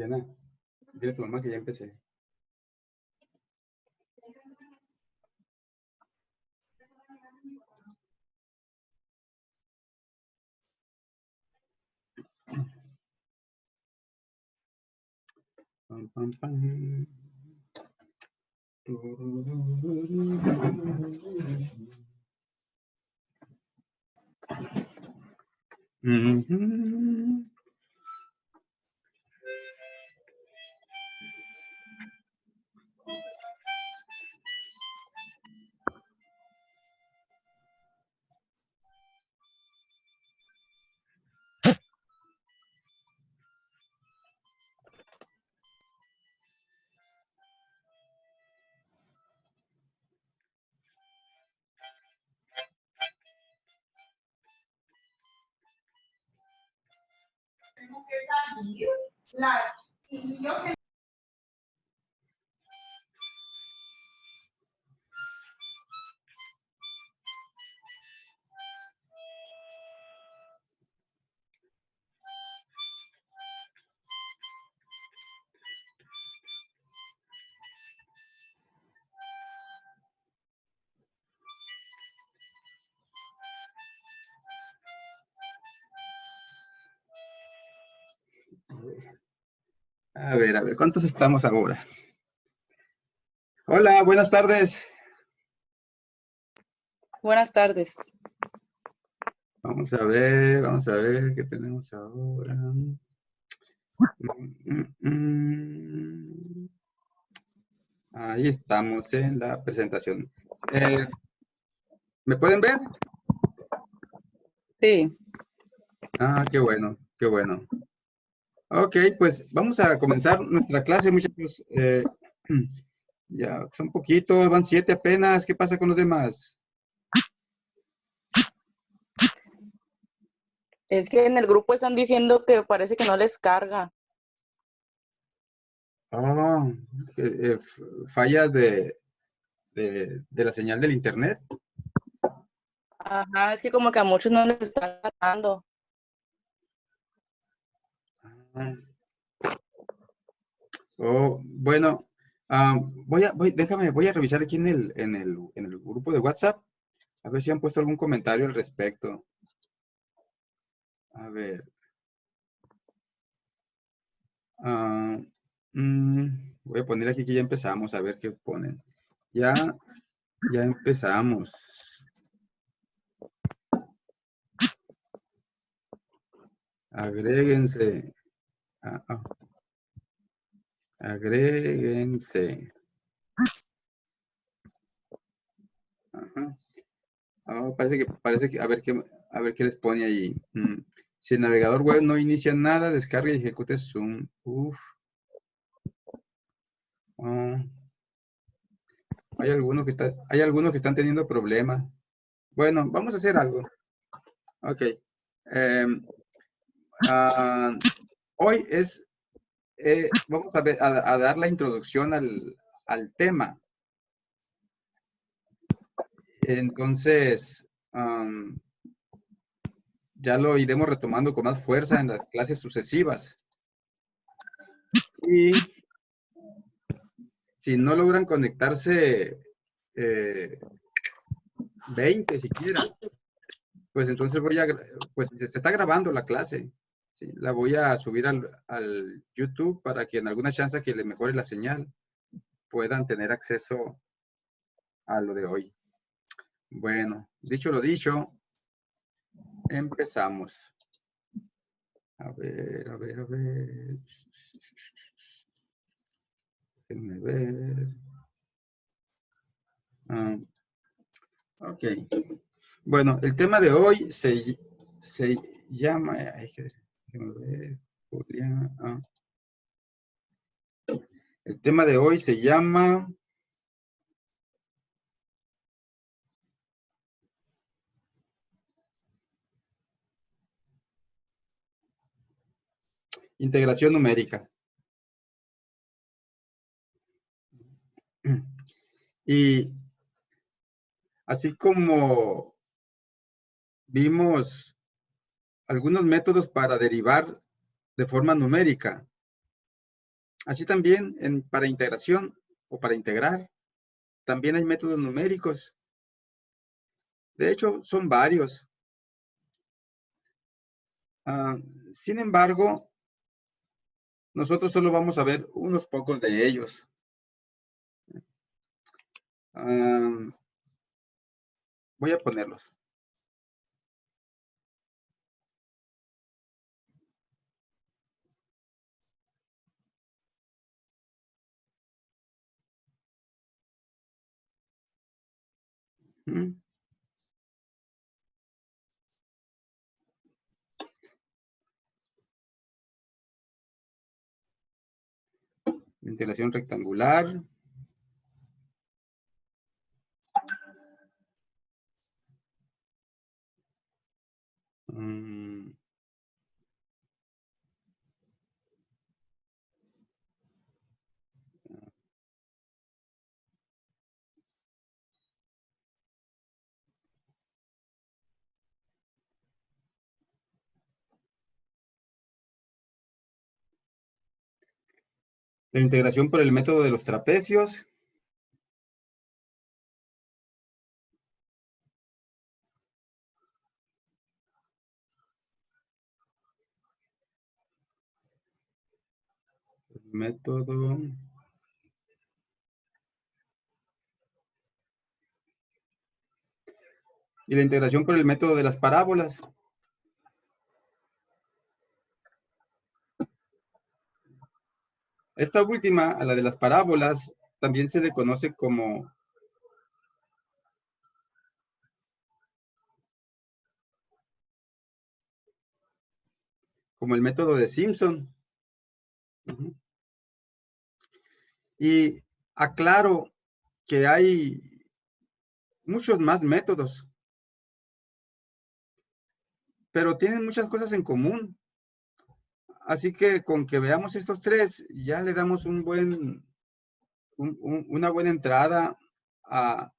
Diana, dile a tu mamá que ya empecé. Pam, pam, pam. Mhm. Tengo que salir, y yo sé. A ver, ¿cuántos estamos ahora? Hola, buenas tardes. Buenas tardes. Vamos a ver qué tenemos ahora. Ahí estamos en la presentación. ¿Me pueden ver? Sí. Ah, qué bueno, qué bueno. Ok, pues vamos a comenzar nuestra clase, muchachos. Ya son poquitos, van 7 apenas. ¿Qué pasa con los demás? Es que en el grupo están diciendo que parece que no les carga. Oh, falla de la señal del internet. Ajá, es que como que a muchos no les está cargando. Ah. Oh, bueno, voy a revisar aquí en el grupo de WhatsApp, a ver si han puesto algún comentario al respecto. A ver. Ah, voy a poner aquí que ya empezamos, a ver qué ponen. Ya empezamos. Agréguense. Agréguense. Ajá. Parece que, a ver qué les pone ahí. Si el navegador web no inicia nada, descarga y ejecute Zoom. Uf. Oh. Hay algunos que están teniendo problemas. Bueno, vamos a hacer algo. Ok. Em, hoy vamos a dar la introducción al tema. Entonces, ya lo iremos retomando con más fuerza en las clases sucesivas. Y si no logran conectarse 20 siquiera, pues entonces pues se está grabando la clase. ¿Sí? La voy a subir al YouTube para que en alguna chance que le mejore la señal puedan tener acceso a lo de hoy. Bueno, dicho lo dicho, empezamos. A ver. Déjenme ver. Ok. Bueno, el tema de hoy se llama, déjenme ver, Julián, el tema de hoy se llama integración numérica. Y así como vimos algunos métodos para derivar de forma numérica, Así también para integración o para integrar, también hay métodos numéricos. De hecho, son varios. Sin embargo, nosotros solo vamos a ver unos pocos de ellos. Voy a ponerlos. Integración rectangular. La integración por el método de los trapecios. El método. Y la integración por el método de las parábolas. Esta última, a la de las parábolas, también se le conoce como el método de Simpson. Y aclaro que hay muchos más métodos, pero tienen muchas cosas en común. Así que con que veamos estos tres, ya le damos una buena entrada a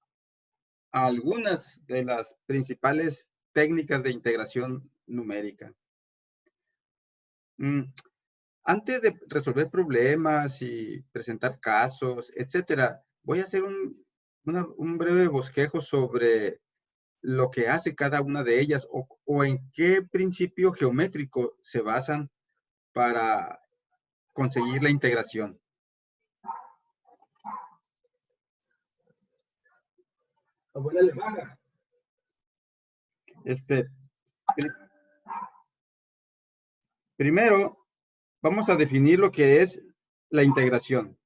algunas de las principales técnicas de integración numérica. Antes de resolver problemas y presentar casos, etcétera, voy a hacer un breve bosquejo sobre lo que hace cada una de ellas o en qué principio geométrico se basan para conseguir la integración. Abuela le baja. Primero, vamos a definir lo que es la integración.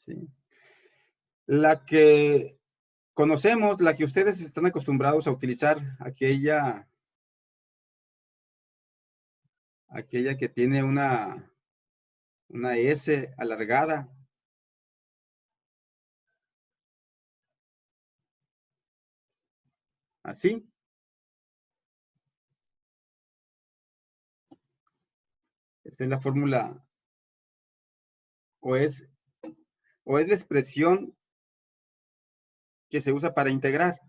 ¿Sí? La que conocemos, la que ustedes están acostumbrados a utilizar, aquella que tiene una S alargada. Así. Esta es la fórmula, o es la expresión que se usa para integrar.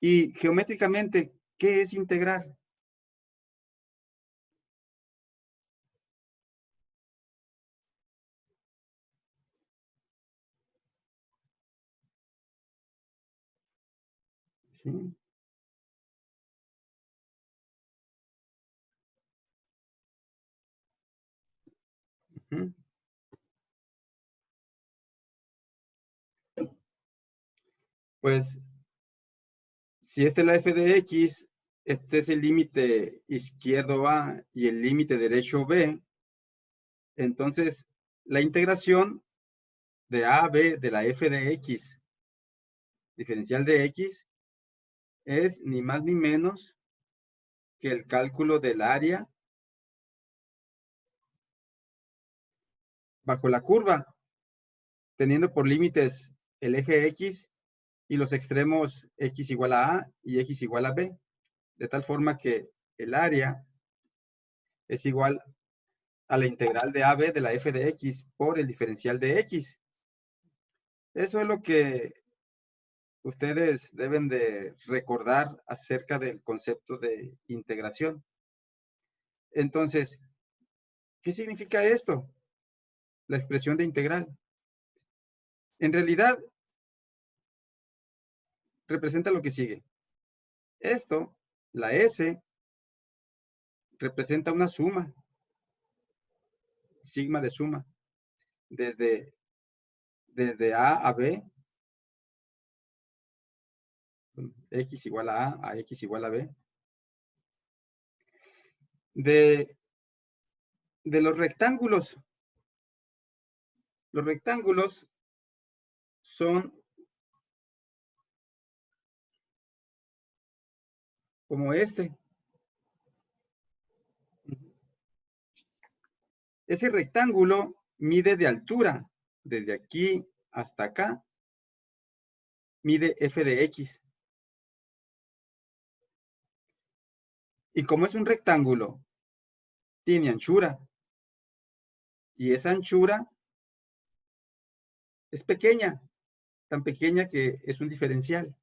Y geométricamente, ¿qué es integrar? ¿Sí? Pues, si esta es la f de x, este es el límite izquierdo A y el límite derecho B, entonces la integración de A a B de la f de x, diferencial de x, es ni más ni menos que el cálculo del área bajo la curva, teniendo por límites el eje x y los extremos x igual a y x igual a b, de tal forma que el área es igual a la integral de AB de la f de x por el diferencial de x, Eso es lo que ustedes deben de recordar acerca del concepto de integración. Entonces, ¿qué significa esto? La expresión de integral. En realidad, representa lo que sigue. Esto, la S, representa una suma, sigma de suma, desde A a B, X igual a X igual a B. De los rectángulos son como este. Ese rectángulo mide de altura, desde aquí hasta acá, mide f de x. Y como es un rectángulo, tiene anchura. Y esa anchura es pequeña, tan pequeña que es un diferencial.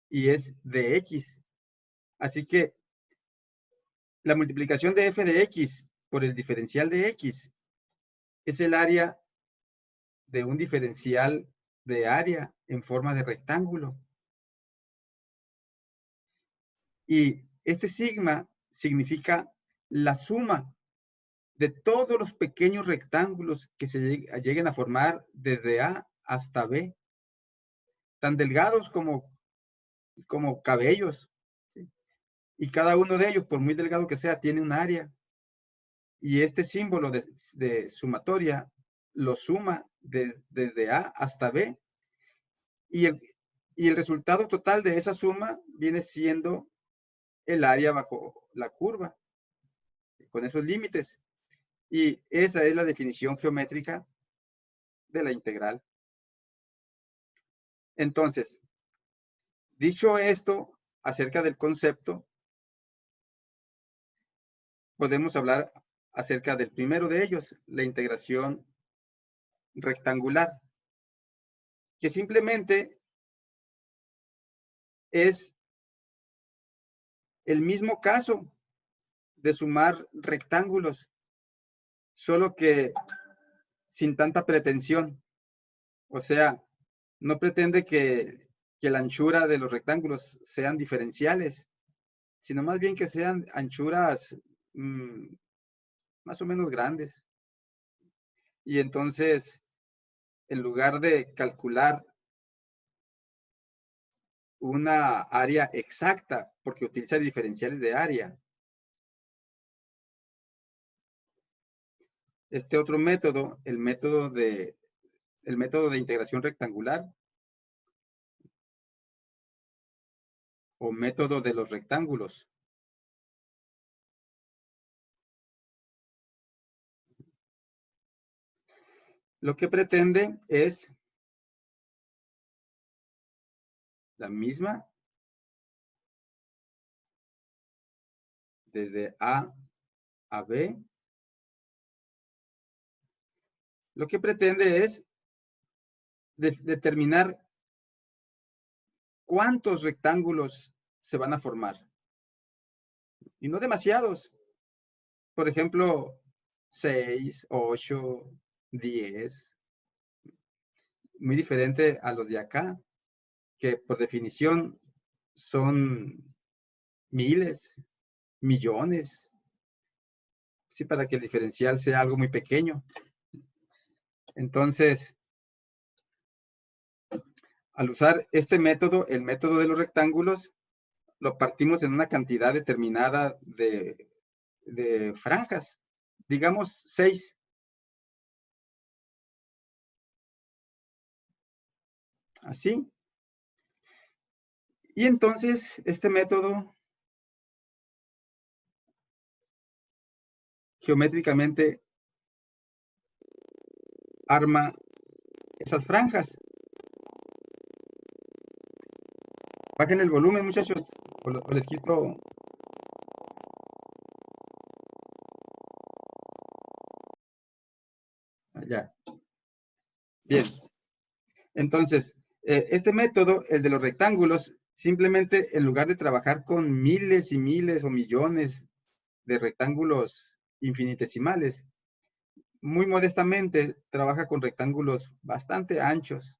Y es de x. Así que la multiplicación de f de x por el diferencial de x es el área de un diferencial de área en forma de rectángulo. Y este sigma significa la suma de todos los pequeños rectángulos que se lleguen a formar desde A hasta B, tan delgados como cabellos, ¿sí? Y cada uno de ellos, por muy delgado que sea, tiene un área. Y este símbolo de sumatoria lo suma desde A hasta B. Y el resultado total de esa suma viene siendo el área bajo la curva, con esos límites. Y esa es la definición geométrica de la integral. Entonces, dicho esto acerca del concepto, podemos hablar acerca del primero de ellos, la integración rectangular, que simplemente es el mismo caso de sumar rectángulos, solo que sin tanta pretensión. O sea, no pretende que la anchura de los rectángulos sean diferenciales, sino más bien que sean anchuras más o menos grandes. Y entonces, en lugar de calcular una área exacta, porque utiliza diferenciales de área, este otro método, el método de integración rectangular o método de los rectángulos, lo que pretende es la misma desde A a B. Lo que pretende es determinar cuántos rectángulos se van a formar. Y no demasiados. Por ejemplo, 6, 8, 10. Muy diferente a los de acá, que por definición son miles, millones. Sí, para que el diferencial sea algo muy pequeño. Entonces, al usar este método, el método de los rectángulos, lo partimos en una cantidad determinada de franjas. Digamos 6. Así. Y entonces, este método geométricamente arma esas franjas. Bajen el volumen, muchachos, o les quito. Allá. Bien. Entonces, este método, el de los rectángulos, simplemente en lugar de trabajar con miles y miles o millones de rectángulos infinitesimales, muy modestamente trabaja con rectángulos bastante anchos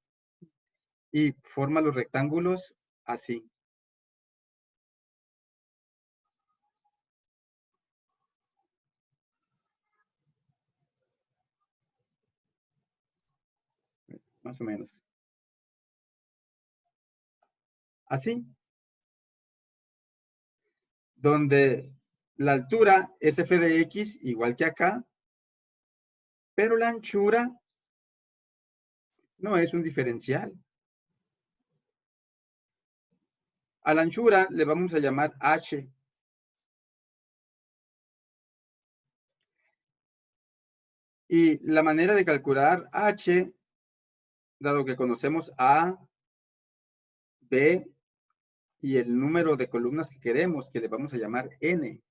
y forma los rectángulos así. Más o menos. Así. Donde la altura es f de x igual que acá, pero la anchura no es un diferencial. A la anchura le vamos a llamar h. Y la manera de calcular h, dado que conocemos a, b y el número de columnas que queremos, que le vamos a llamar n.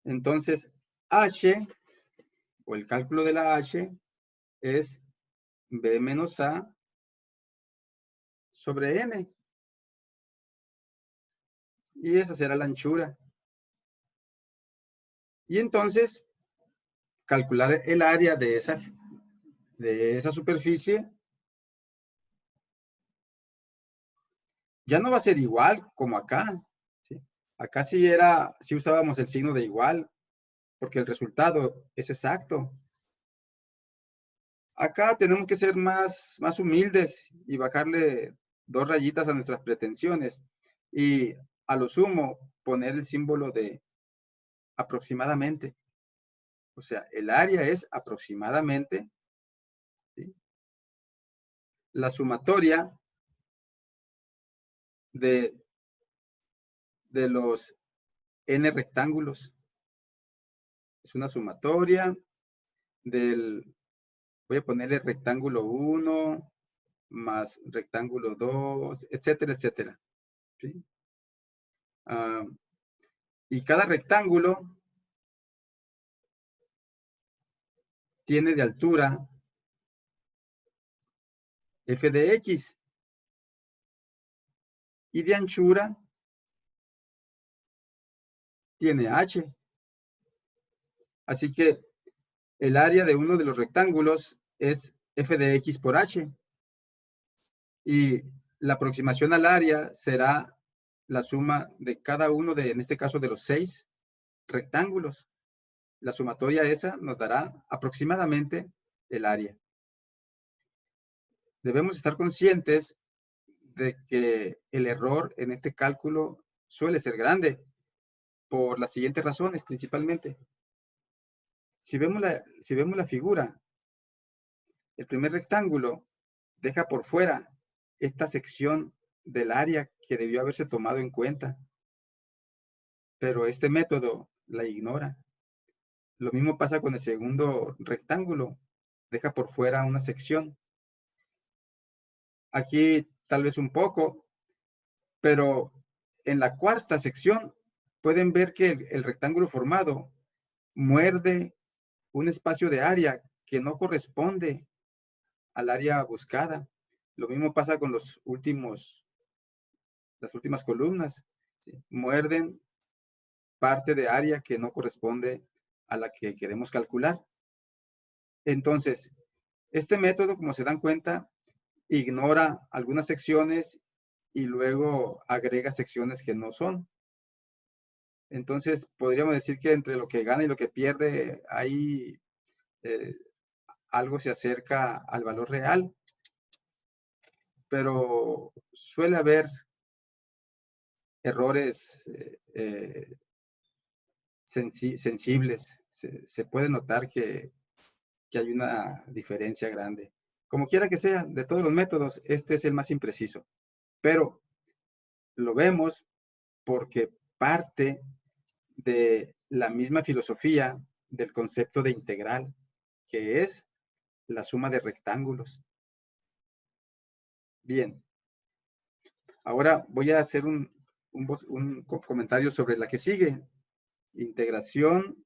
Entonces, h, o el cálculo de la h, es b menos a sobre n. Y esa será la anchura. Y entonces, calcular el área de esa superficie ya no va a ser igual como acá. ¿Sí? Acá sí usábamos el signo de igual, porque el resultado es exacto. Acá tenemos que ser más humildes y bajarle 2 rayitas a nuestras pretensiones. Y a lo sumo, poner el símbolo de aproximadamente. O sea, el área es aproximadamente, ¿sí?, la sumatoria de los n rectángulos. Es una sumatoria del, voy a ponerle rectángulo 1 más rectángulo 2, etcétera, etcétera. ¿Sí? Y cada rectángulo tiene de altura f de x y de anchura tiene h. Así que el área de uno de los rectángulos es f de x por h. Y la aproximación al área será la suma de cada uno en este caso, de los 6 rectángulos. La sumatoria esa nos dará aproximadamente el área. Debemos estar conscientes de que el error en este cálculo suele ser grande por las siguientes razones principalmente. Si vemos la figura, el primer rectángulo deja por fuera esta sección del área que debió haberse tomado en cuenta, pero este método la ignora. Lo mismo pasa con el segundo rectángulo, deja por fuera una sección. Aquí tal vez un poco, pero en la cuarta sección pueden ver que el rectángulo formado muerde un espacio de área que no corresponde al área buscada. Lo mismo pasa con las últimas columnas, ¿sí? Muerden parte de área que no corresponde a la que queremos calcular. Entonces, este método, como se dan cuenta, ignora algunas secciones y luego agrega secciones que no son. Entonces, podríamos decir que entre lo que gana y lo que pierde, ahí algo se acerca al valor real. Pero suele haber errores sensibles. Se puede notar que hay una diferencia grande. Como quiera que sea, de todos los métodos, este es el más impreciso. Pero lo vemos porque parte de la misma filosofía del concepto de integral, que es la suma de rectángulos. Bien. Ahora voy a hacer un un comentario sobre la que sigue. Integración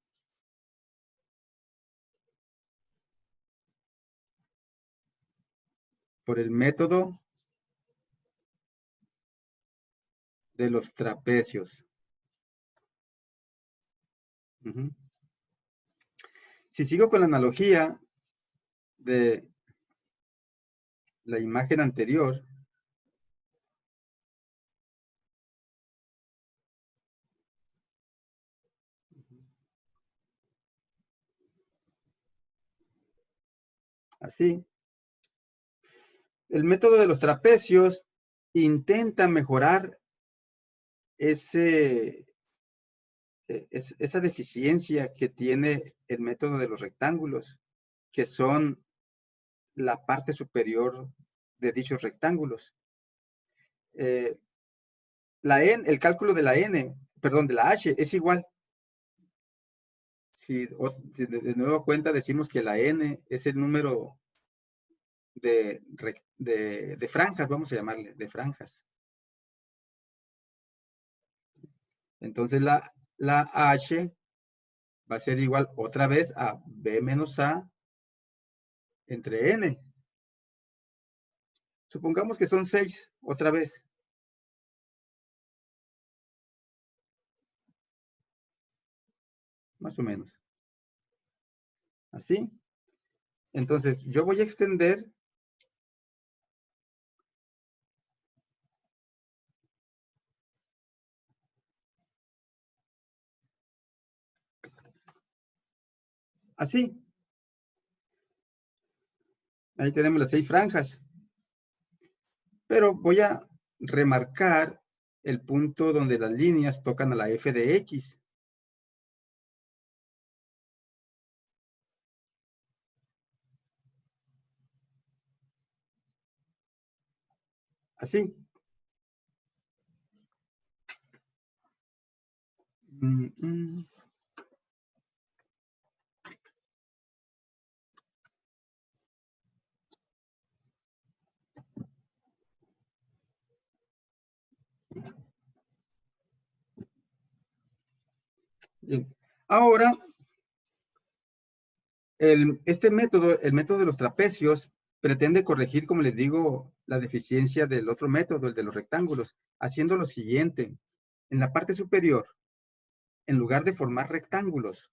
por el método de los trapecios. Ujú. Si sigo con la analogía de la imagen anterior, así, el método de los trapecios intenta mejorar esa deficiencia que tiene el método de los rectángulos, que son la parte superior de dichos rectángulos. El cálculo de la de la h es igual. Si de nuevo cuenta decimos que la n es el número de franjas, vamos a llamarle, de franjas. Entonces la h va a ser igual otra vez a b menos a entre n. Supongamos que son 6 otra vez. Más o menos. Así. Entonces, yo voy a extender así. Ahí tenemos las 6 franjas. Pero voy a remarcar el punto donde las líneas tocan a la f de x. Así. Bien. Ahora, este método, el método de los trapecios, pretende corregir, como les digo, la deficiencia del otro método, el de los rectángulos, haciendo lo siguiente. En la parte superior, en lugar de formar rectángulos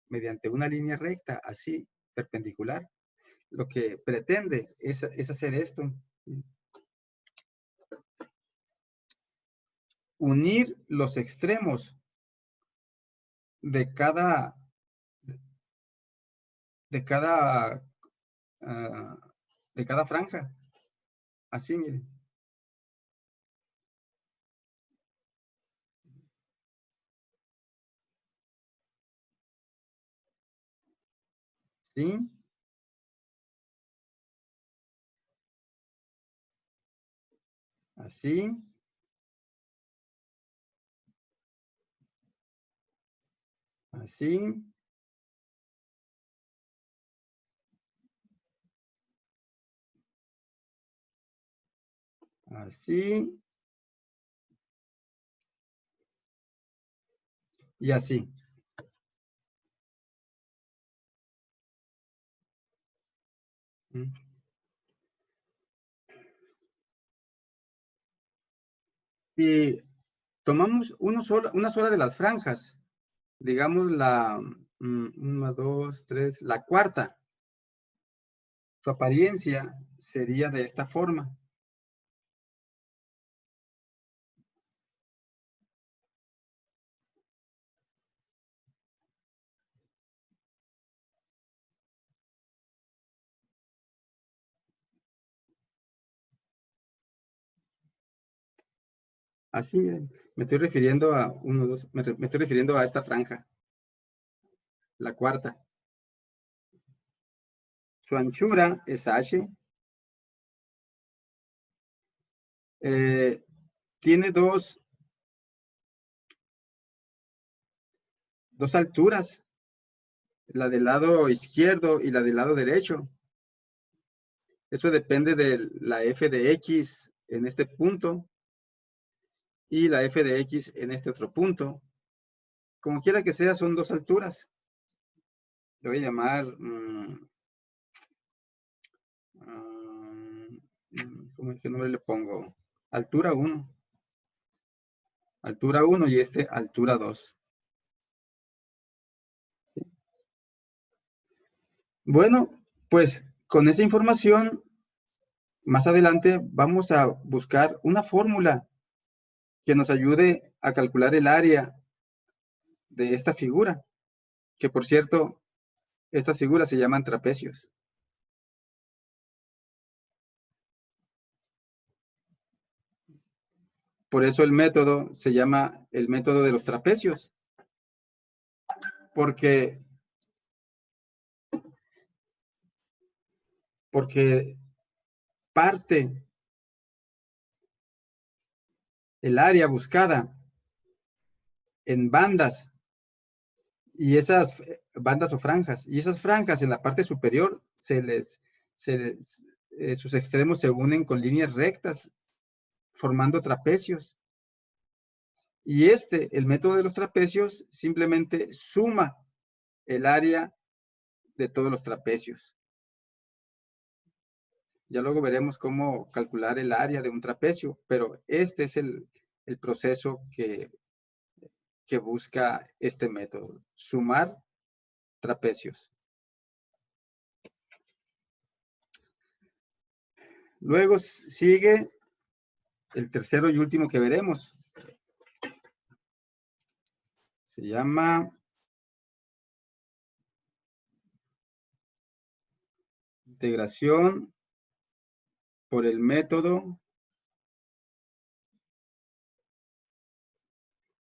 mediante una línea recta, así, perpendicular, lo que pretende es hacer esto. Unir los extremos de cada franja. Así, miren. ¿Sí? Así. Así. Así. Y así. Si tomamos una sola de las franjas, digamos la 1, 2, 3, la cuarta, su apariencia sería de esta forma. Así, miren, me estoy refiriendo a 1, 2, me estoy refiriendo a esta franja, la cuarta. Su anchura es h. Tiene dos alturas, la del lado izquierdo y la del lado derecho. Eso depende de la f de x en este punto y la f de x en este otro punto. Como quiera que sea, son dos alturas. Le voy a llamar, ¿qué nombre le pongo? Altura 1. Altura 1 y este altura 2. Bueno, pues con esa información, más adelante vamos a buscar una fórmula que nos ayude a calcular el área de esta figura, que por cierto, estas figuras se llaman trapecios. Por eso el método se llama el método de los trapecios, porque parte el área buscada en bandas, y esas bandas o franjas, y esas franjas en la parte superior sus extremos se unen con líneas rectas, formando trapecios. Y el método de los trapecios, simplemente suma el área de todos los trapecios. Ya luego veremos cómo calcular el área de un trapecio, pero este es el proceso que busca este método, sumar trapecios. Luego sigue el tercero y último que veremos. Se llama integración por el método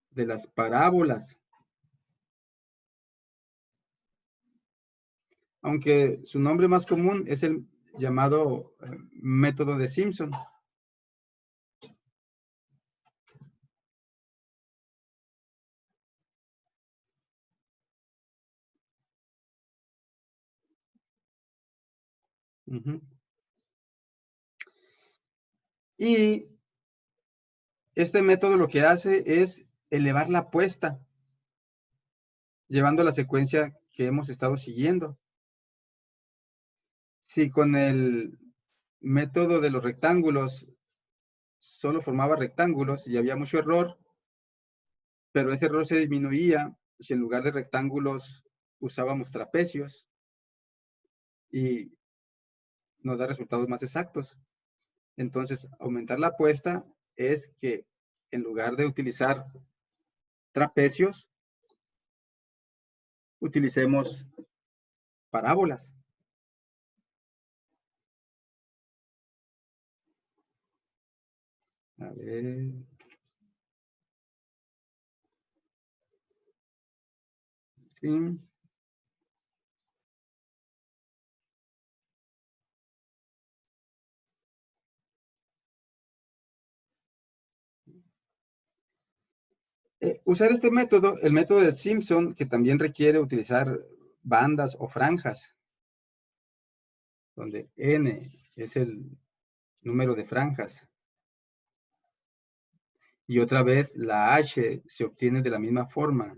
de las parábolas. Aunque su nombre más común es el llamado método de Simpson. Y este método lo que hace es elevar la apuesta, llevando la secuencia que hemos estado siguiendo. Si con el método de los rectángulos solo formaba rectángulos y había mucho error, pero ese error se disminuía si en lugar de rectángulos usábamos trapecios y nos da resultados más exactos. Entonces, aumentar la apuesta es que en lugar de utilizar trapecios, utilicemos parábolas. A ver. Sí. Usar este método, el método de Simpson, que también requiere utilizar bandas o franjas, donde n es el número de franjas. Y otra vez la h se obtiene de la misma forma.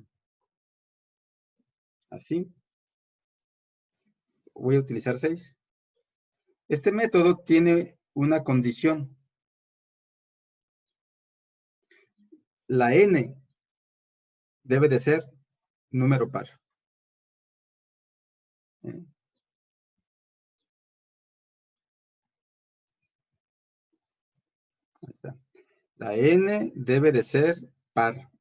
Así. Voy a utilizar 6. Este método tiene una condición. La n debe de ser número par. Ahí está. La n debe de ser par.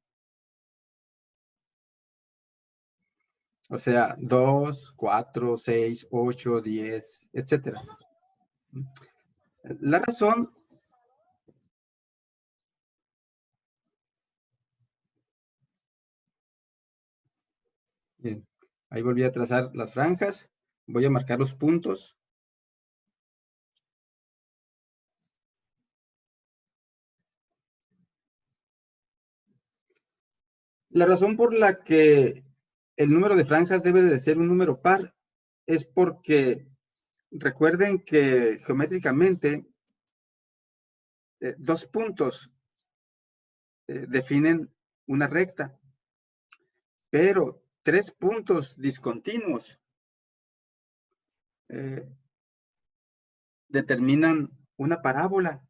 O sea, 2, 4, 6, 8, 10, etc. La razón... Bien, ahí volví a trazar las franjas. Voy a marcar los puntos. La razón por la que el número de franjas debe de ser un número par es porque recuerden que geométricamente 2 puntos definen una recta. Pero 3 puntos discontinuos determinan una parábola.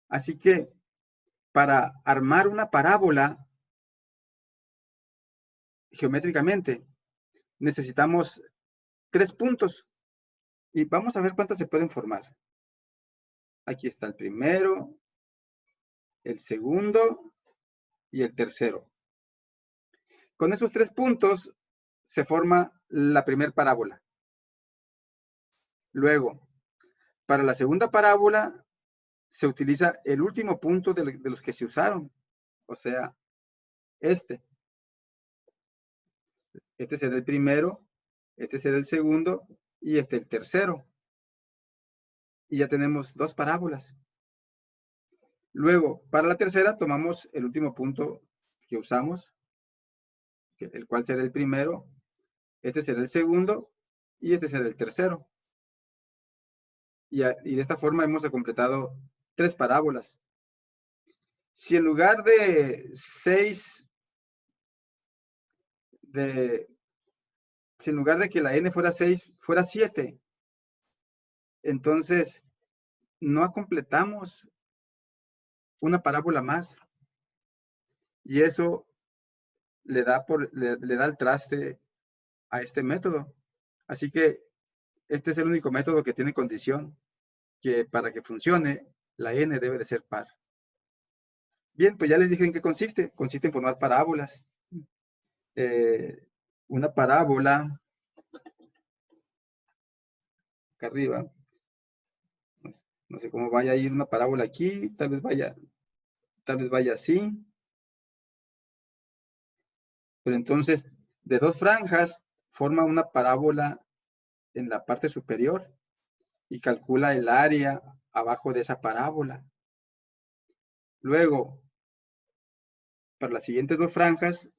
Así que para armar una parábola geométricamente necesitamos 3 puntos. Y vamos a ver cuántas se pueden formar. Aquí está el primero, el segundo y el tercero. Con esos 3 puntos se forma la primera parábola. Luego, para la segunda parábola se utiliza el último punto de los que se usaron. O sea, este. Este será el primero, este será el segundo y este el tercero. Y ya tenemos 2 parábolas. Luego, para la tercera tomamos el último punto que usamos, el cual será el primero, este será el segundo y este será el tercero. Y de esta forma hemos completado 3 parábolas. Si en lugar de 6, si en lugar de que la n fuera 6, fuera 7, entonces no completamos una parábola más. Y eso le da el traste a este método. Así que este es el único método que tiene condición que para que funcione, la n debe de ser par. Bien, pues ya les dije en qué consiste. Consiste en formar parábolas. Una parábola, acá arriba, no sé cómo vaya a ir una parábola aquí, tal vez vaya así. Pero entonces, de 2 franjas, forma una parábola en la parte superior y calcula el área abajo de esa parábola. Luego, para las siguientes 2 franjas,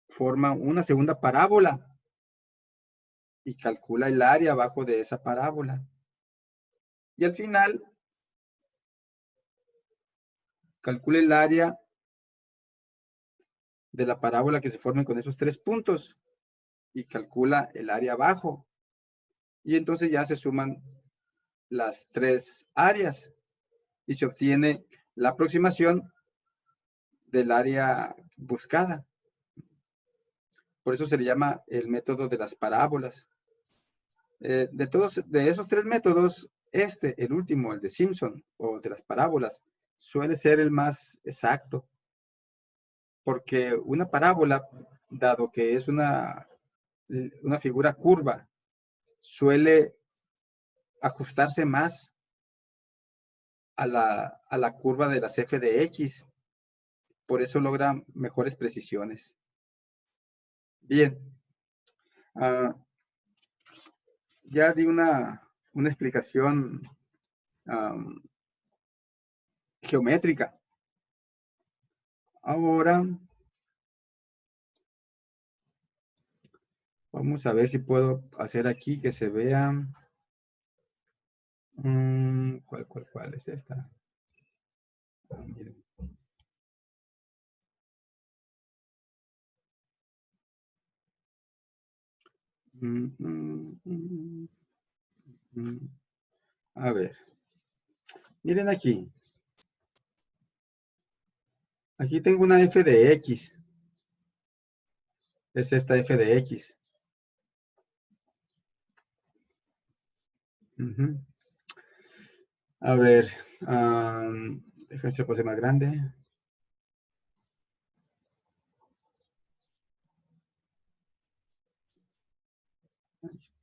forma una segunda parábola y calcula el área abajo de esa parábola. Y al final, calcula el área de la parábola que se forme con esos 3 puntos y calcula el área abajo. Y entonces ya se suman las 3 áreas y se obtiene la aproximación del área buscada. Por eso se le llama el método de las parábolas. De esos 3 métodos, el último, el de Simpson, o de las parábolas, suele ser el más exacto. Porque una parábola, dado que es una figura curva, suele ajustarse más a la curva de las f de x. Por eso logra mejores precisiones. Bien. Ya di una explicación geométrica. Ahora vamos a ver si puedo hacer aquí que se vea. ¿Cuál es esta? Miren. A ver. Miren aquí. Aquí tengo una f de x. Es esta f de x. A ver. Déjenme se pose más grande. Ahí está.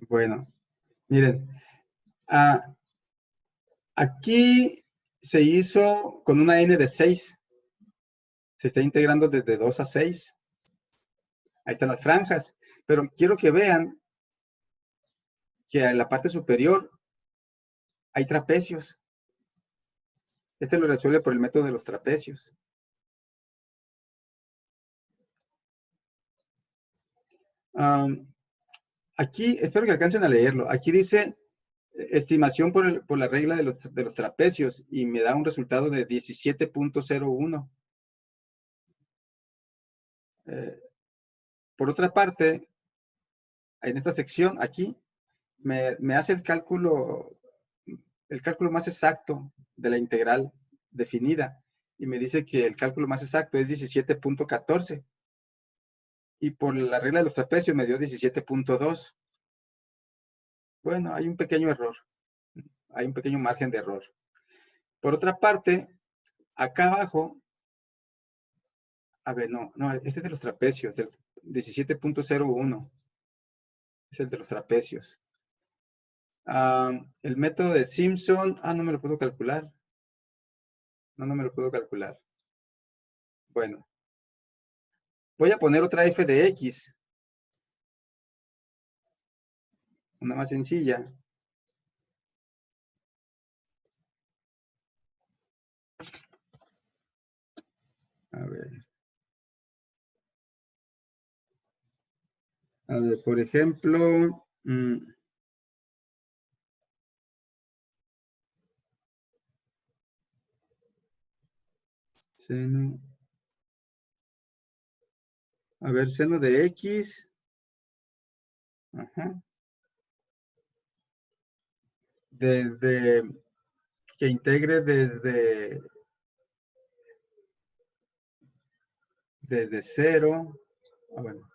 Bueno, miren. Aquí se hizo con una n de 6. Se está integrando desde 2 a 6. Ahí están las franjas. Pero quiero que vean que en la parte superior hay trapecios. Este lo resuelve por el método de los trapecios. Aquí, espero que alcancen a leerlo. Aquí dice estimación por la regla de los trapecios y me da un resultado de 17.01. Por otra parte, en esta sección aquí, me hace el cálculo más exacto de la integral definida y me dice que el cálculo más exacto es 17.14 y por la regla de los trapecios me dio 17.2. Bueno, hay un pequeño error, hay un pequeño margen de error. Por otra parte, acá abajo, a ver, no, este es de los trapecios, del 17.01, es el de los trapecios. El método de Simpson, no me lo puedo calcular. No me lo puedo calcular. Bueno, voy a poner otra f de x. Una más sencilla. A ver. A ver, por ejemplo, seno. A ver, seno de x. Ajá. Desde que integre desde 0. Bueno.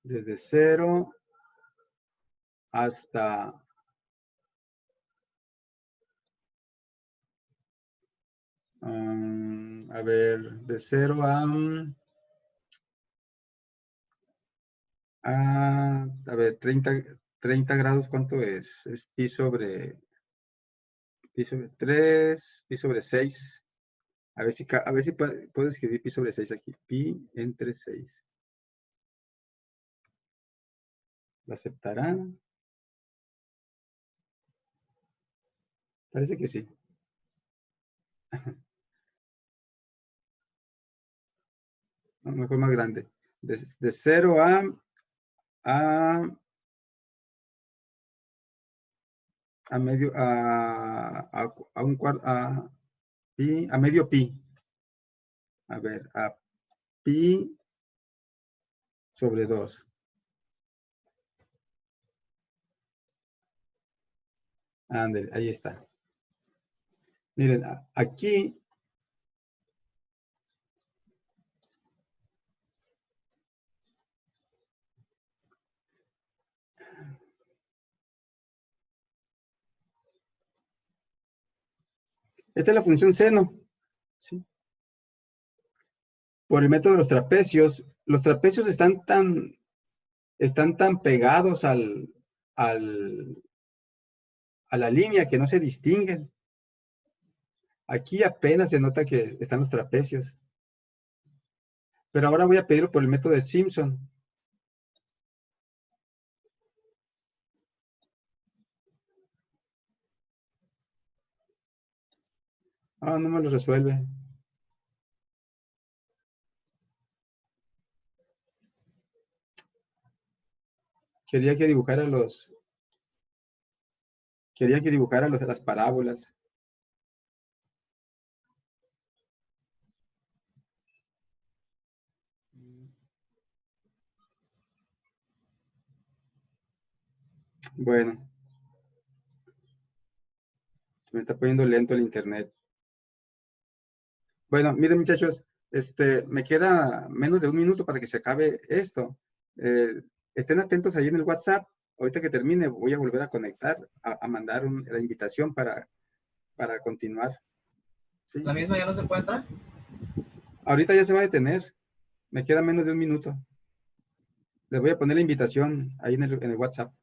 Desde 0 hasta a ver, de 0 a ver, 30 grados, ¿cuánto es? Es pi sobre 3, pi sobre 6. A ver si puedo escribir pi sobre 6 aquí. Pi entre 6. ¿Lo aceptarán? Parece que sí. No, mejor más grande. De 0 a medio, a un cuarto, a medio pi. A ver, a pi sobre 2. Ándale, ahí está. Miren, aquí esta es la función seno. ¿Sí? Por el método de los trapecios están tan pegados a la línea que no se distinguen. Aquí apenas se nota que están los trapecios. Pero ahora voy a pedirlo por el método de Simpson. No me lo resuelve. Quería que dibujara las parábolas. Bueno. Me está poniendo lento el internet. Bueno, miren muchachos, me queda menos de un minuto para que se acabe esto. Estén atentos ahí en el WhatsApp. Ahorita que termine voy a volver a conectar, a mandar la invitación para continuar. ¿Sí? ¿La misma ya no se puede entrar? Ahorita ya se va a detener. Me queda menos de un minuto. Les voy a poner la invitación ahí en el WhatsApp.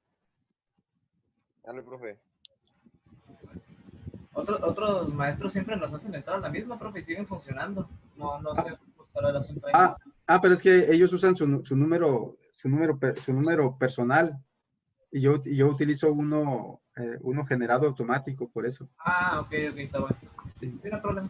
Dale, profe. Otros maestros siempre nos hacen entrar a la misma, profe, y siguen funcionando. No sé cómo estará el asunto ahí. Pero es que ellos usan su número personal y yo utilizo uno generado automático, por eso. Ok, está bueno. Sí. No hay problema.